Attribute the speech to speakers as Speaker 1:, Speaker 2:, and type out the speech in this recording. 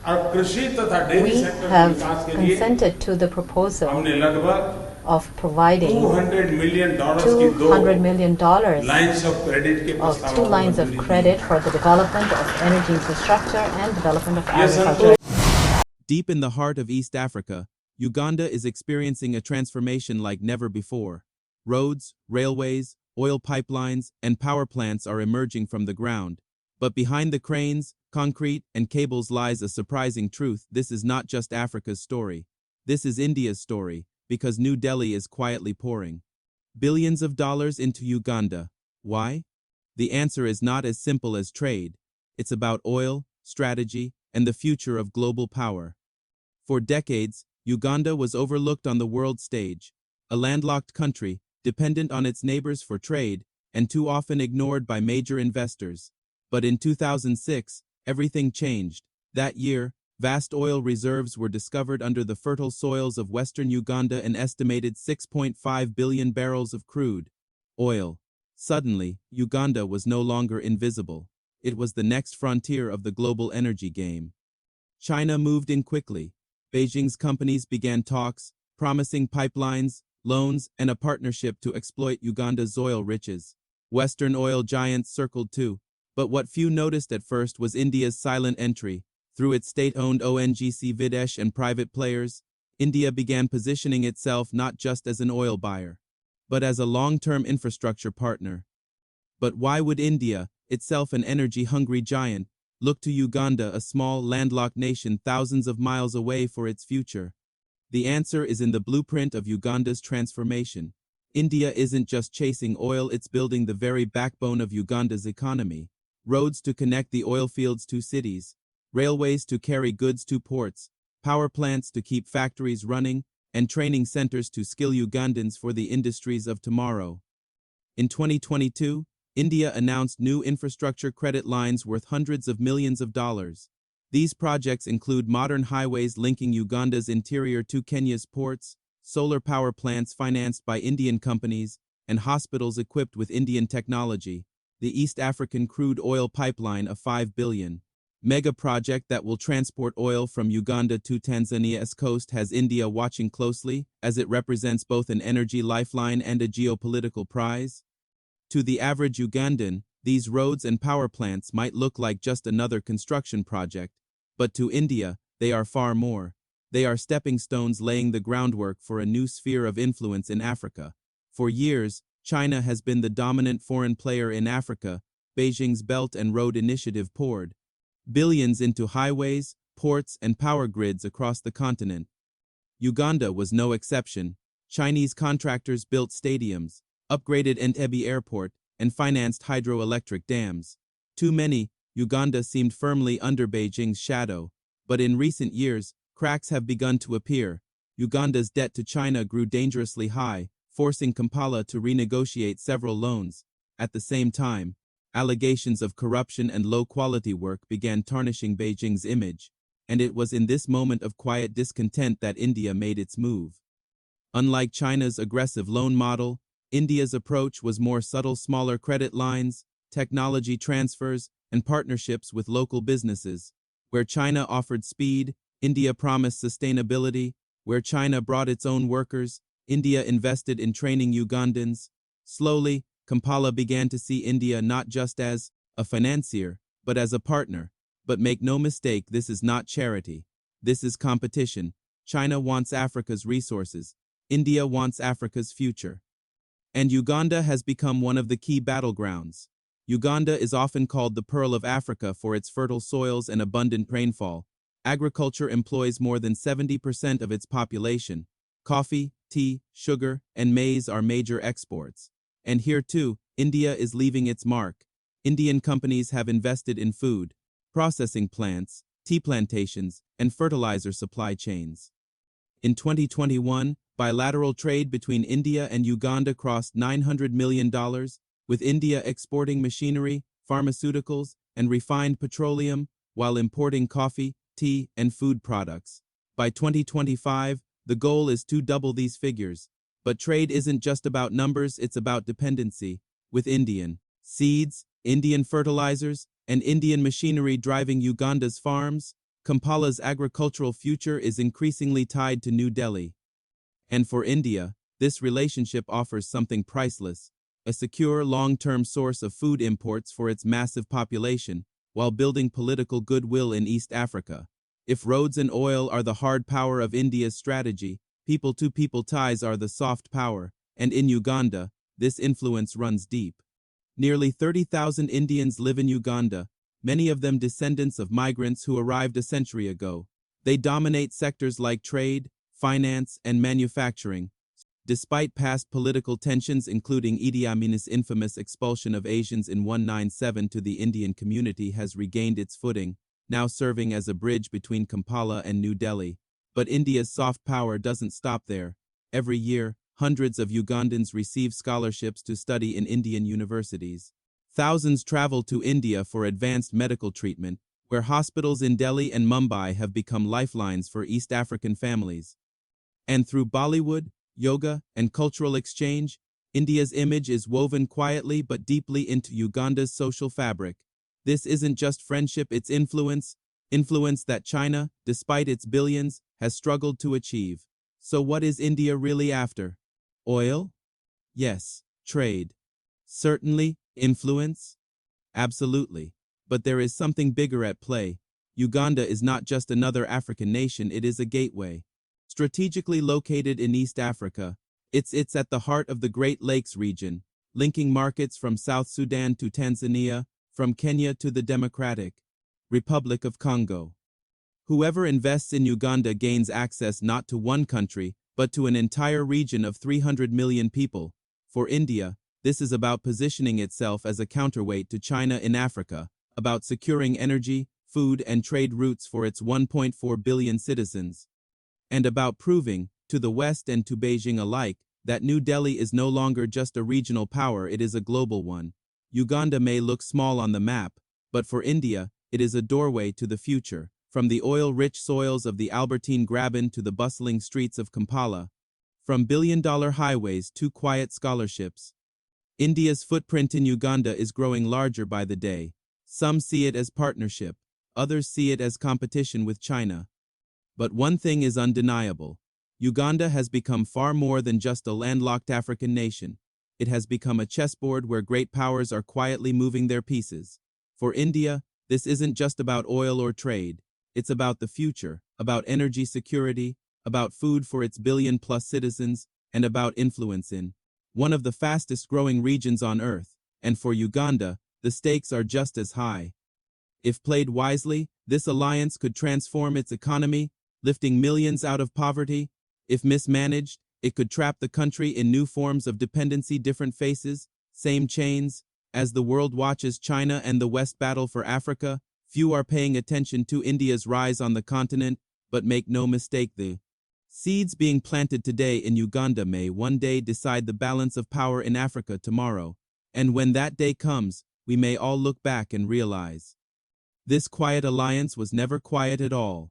Speaker 1: We have consented to the proposal of providing $200 million of two lines of credit for the development of energy infrastructure and development of agriculture.
Speaker 2: Deep in the heart of East Africa, Uganda is experiencing a transformation like never before. Roads, railways, oil pipelines, and power plants are emerging from the ground. But behind the cranes, concrete, and cables lies a surprising truth. This is not just Africa's story. This is India's story, because New Delhi is quietly pouring billions of dollars into Uganda. Why? The answer is not as simple as trade. It's about oil, strategy, and the future of global power. For decades, Uganda was overlooked on the world stage, a landlocked country, dependent on its neighbors for trade, and too often ignored by major investors. But in 2006, everything changed. That year, vast oil reserves were discovered under the fertile soils of western Uganda, an estimated 6.5 billion barrels of crude oil. Suddenly, Uganda was no longer invisible. It was the next frontier of the global energy game. China moved in quickly. Beijing's companies began talks, promising pipelines, loans, and a partnership to exploit Uganda's oil riches. Western oil giants circled too. But what few noticed at first was India's silent entry. Through its state-owned ONGC Videsh and private players, India began positioning itself not just as an oil buyer, but as a long-term infrastructure partner. But why would India, itself an energy-hungry giant, look to Uganda, a small, landlocked nation thousands of miles away, for its future? The answer is in the blueprint of Uganda's transformation. India isn't just chasing oil, it's building the very backbone of Uganda's economy. Roads to connect the oil fields to cities, railways to carry goods to ports, power plants to keep factories running, and training centers to skill Ugandans for the industries of tomorrow. In 2022, India announced new infrastructure credit lines worth hundreds of millions of dollars. These projects include modern highways linking Uganda's interior to Kenya's ports, solar power plants financed by Indian companies, and hospitals equipped with Indian technology. The East African crude oil pipeline, a $5 billion mega project that will transport oil from Uganda to Tanzania's coast, has India watching closely, as it represents both an energy lifeline and a geopolitical prize. To the average Ugandan, these roads and power plants might look like just another construction project, but to India, they are far more. They are stepping stones laying the groundwork for a new sphere of influence in Africa. For years, China has been the dominant foreign player in Africa. Beijing's Belt and Road Initiative poured billions into highways, ports, and power grids across the continent. Uganda was no exception. Chinese contractors built stadiums, upgraded Entebbe Airport, and financed hydroelectric dams. Too many, Uganda seemed firmly under Beijing's shadow. But in recent years, cracks have begun to appear. Uganda's debt to China grew dangerously high, forcing Kampala to renegotiate several loans. At the same time, allegations of corruption and low-quality work began tarnishing Beijing's image, and it was in this moment of quiet discontent that India made its move. Unlike China's aggressive loan model, India's approach was more subtle: smaller credit lines, technology transfers, and partnerships with local businesses. Where China offered speed, India promised sustainability. Where China brought its own workers, India invested in training Ugandans. Slowly, Kampala began to see India not just as a financier, but as a partner. But make no mistake, this is not charity. This is competition. China wants Africa's resources. India wants Africa's future. And Uganda has become one of the key battlegrounds. Uganda is often called the Pearl of Africa for its fertile soils and abundant rainfall. Agriculture employs more than 70% of its population. Coffee, tea, sugar, and maize are major exports. And here too, India is leaving its mark. Indian companies have invested in food, processing plants, tea plantations, and fertilizer supply chains. In 2021, bilateral trade between India and Uganda crossed $900 million, with India exporting machinery, pharmaceuticals, and refined petroleum, while importing coffee, tea, and food products. By 2025, the goal is to double these figures. But trade isn't just about numbers, it's about dependency. With Indian seeds, Indian fertilizers, and Indian machinery driving Uganda's farms, Kampala's agricultural future is increasingly tied to New Delhi. And for India, this relationship offers something priceless, a secure long-term source of food imports for its massive population, while building political goodwill in East Africa. If roads and oil are the hard power of India's strategy, people-to-people ties are the soft power, and in Uganda, this influence runs deep. Nearly 30,000 Indians live in Uganda, many of them descendants of migrants who arrived a century ago. They dominate sectors like trade, finance, and manufacturing. Despite past political tensions including Idi Amin's infamous expulsion of Asians in 1997 to the Indian community has regained its footing, now serving as a bridge between Kampala and New Delhi. But India's soft power doesn't stop there. Every year, hundreds of Ugandans receive scholarships to study in Indian universities. Thousands travel to India for advanced medical treatment, where hospitals in Delhi and Mumbai have become lifelines for East African families. And through Bollywood, yoga, and cultural exchange, India's image is woven quietly but deeply into Uganda's social fabric. This isn't just friendship, it's influence that China, despite its billions, has struggled to achieve. So what is India really after? Oil? Yes. Trade? Certainly. Influence? Absolutely. But there is something bigger at play. Uganda is not just another African nation, it is a gateway. Strategically located in East Africa, it's at the heart of the Great Lakes region, linking markets from South Sudan to Tanzania, from Kenya to the Democratic Republic of Congo. Whoever invests in Uganda gains access not to one country, but to an entire region of 300 million people. For India, this is about positioning itself as a counterweight to China in Africa, about securing energy, food, and trade routes for its 1.4 billion citizens, and about proving, to the West and to Beijing alike, that New Delhi is no longer just a regional power, it is a global one. Uganda may look small on the map, but for India, it is a doorway to the future. From the oil-rich soils of the Albertine Graben to the bustling streets of Kampala, from billion-dollar highways to quiet scholarships, India's footprint in Uganda is growing larger by the day. Some see it as partnership, others see it as competition with China. But one thing is undeniable. Uganda has become far more than just a landlocked African nation. It has become a chessboard where great powers are quietly moving their pieces. For India, this isn't just about oil or trade. It's about the future, about energy security, about food for its billion-plus citizens, and about influence in one of the fastest-growing regions on Earth. And for Uganda, the stakes are just as high. If played wisely, this alliance could transform its economy, lifting millions out of poverty. If mismanaged, it could trap the country in new forms of dependency, different faces, same chains. As the world watches China and the West battle for Africa, few are paying attention to India's rise on the continent, but make no mistake, the seeds being planted today in Uganda may one day decide the balance of power in Africa tomorrow. And when that day comes, we may all look back and realize this quiet alliance was never quiet at all.